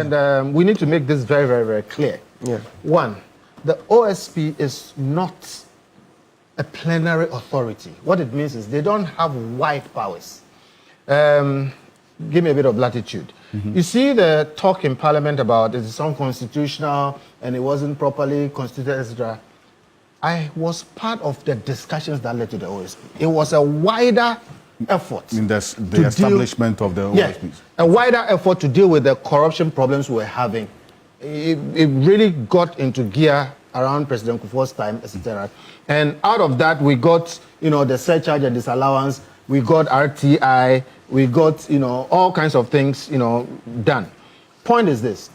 And we need to make this very, very, very clear. Yeah. One, the OSP is not a plenary authority. What it means is they don't have wide powers. Give me a bit of latitude. You see the talk in Parliament about it's unconstitutional and it wasn't properly constituted, etc. I was part of the discussions that led to the OSP. It was a wider effort. In the establishment of the OSP. Yeah, a wider effort to deal with the corruption problems we're having. It really got into gear around President Kufuor's time, etc. And out of that, we got, the surcharge and disallowance. We got RTI. We got, all kinds of things, done. Point is this.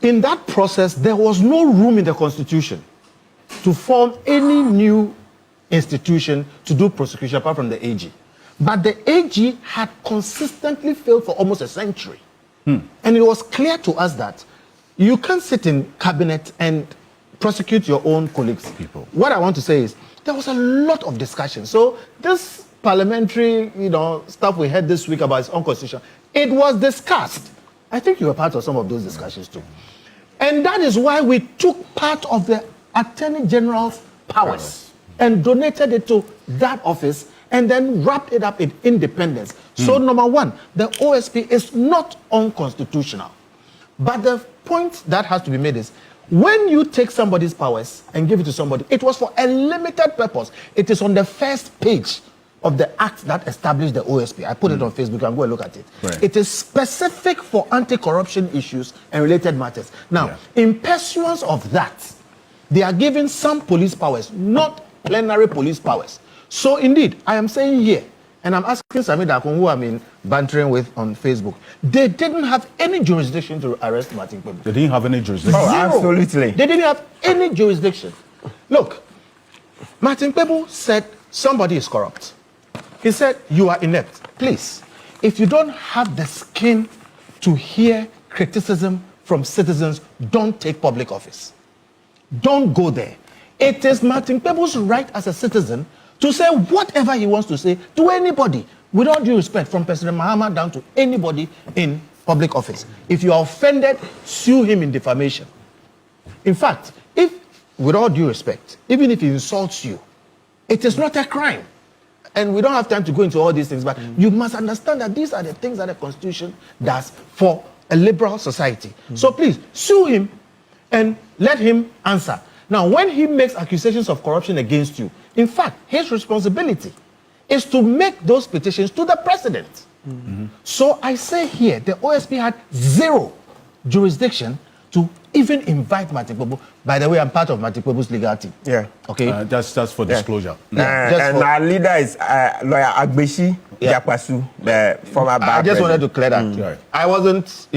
In that process, there was no room in the Constitution to form any new institution to do prosecution apart from the AG. But the AG had consistently failed for almost a century. And it was clear to us that you can't sit in cabinet and prosecute your own colleagues. People. What I want to say is there was a lot of discussion. So this parliamentary, stuff we had this week about its unconstitutional, it was discussed. I think you were part of some of those discussions too. And that is why we took part of the Attorney General's powers and donated it to that office and then wrapped it up in independence. So number one, the OSP is not unconstitutional. But the point that has to be made is, when you take somebody's powers and give it to somebody, it was for a limited purpose. It is on the first page of the act that established the OSP. I put it on Facebook, and go and look at it. Right. It is specific for anti-corruption issues and related matters. Now, in pursuance of that, they are given some police powers, not plenary police powers. So indeed, I am saying here, and I'm asking Sami Dakun, who I'm bantering with on Facebook, they didn't have any jurisdiction to arrest Martin Kpebu. They didn't have any jurisdiction. Oh, absolutely. They didn't have any jurisdiction. Look, Martin Kpebu said somebody is corrupt. He said, you are inept. Please, if you don't have the skin to hear criticism from citizens, don't take public office. Don't go there. It is Martin Kpebu's right as a citizen to say whatever he wants to say to anybody, with all due respect, from President Mahama down to anybody in public office. If you are offended, sue him in defamation. In fact, if, with all due respect, even if he insults you, it is not a crime. And we don't have time to go into all these things, but you must understand that these are the things that the Constitution does for a liberal society. So please, sue him and let him answer. Now, when he makes accusations of corruption against you, in fact, his responsibility is to make those petitions to the president. So I say here, the OSP had zero jurisdiction to even invite Martin Kpebu. By the way, I'm part of Martin Kpebu's legal team. Yeah. Okay. Just for disclosure. And our leader is lawyer Agbeshi Jakwasu, the former bar I just wanted president. to clear that. Right. I wasn't,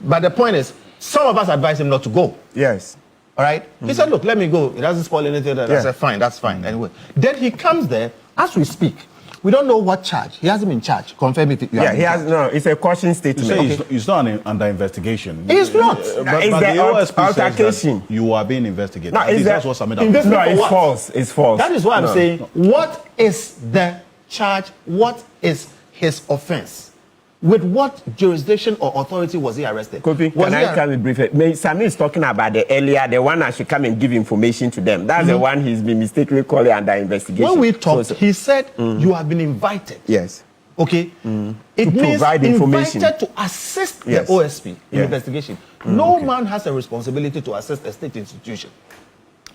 but the point is, some of us advised him not to go. Yes. All right? He said, look, let me go. It doesn't spoil anything. I said, fine, that's fine. Anyway. Then he comes there, as we speak. We don't know what charge. He hasn't been charged. Confirm if you have He has, no, it's a caution statement. You say it's not under investigation. He's not. But It's the the OSP says altercation. that you are being investigated. No, At least that's what Samida Invest- No, it's what? false. It's false. That is why I'm saying, what is the charge? What is his offense? With what jurisdiction or authority was he arrested? Kofi, can I come and brief it? Sami is talking about the one that should come and give information to them. That's the one he's been mistakenly calling under investigation. When we talked, he said, you have been invited. Yes. Okay? It To means provide information. invited to assist Yes. the OSP in Yeah. investigation. No man has a responsibility to assist a state institution.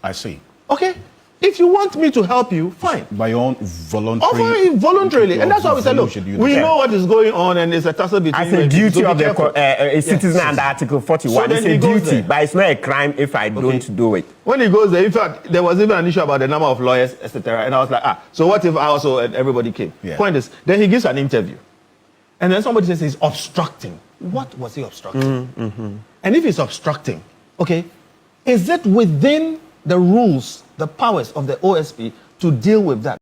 I see. Okay? If you want me to help you, fine. By your own voluntary... Offer it voluntarily. And that's why we said, look, we know what is going on and it's a tussle between... As a duty of a citizen Yes. under Article 41. So It's then a he goes duty, there. but it's not a crime if I don't do it. When he goes there, in fact, there was even an issue about the number of lawyers, etc. And I was like, so what if I also and everybody came? Yeah. Point is, then he gives an interview. And then somebody says he's obstructing. What was he obstructing? And if he's obstructing, okay, is it within the rules, the powers of the OSP to deal with that?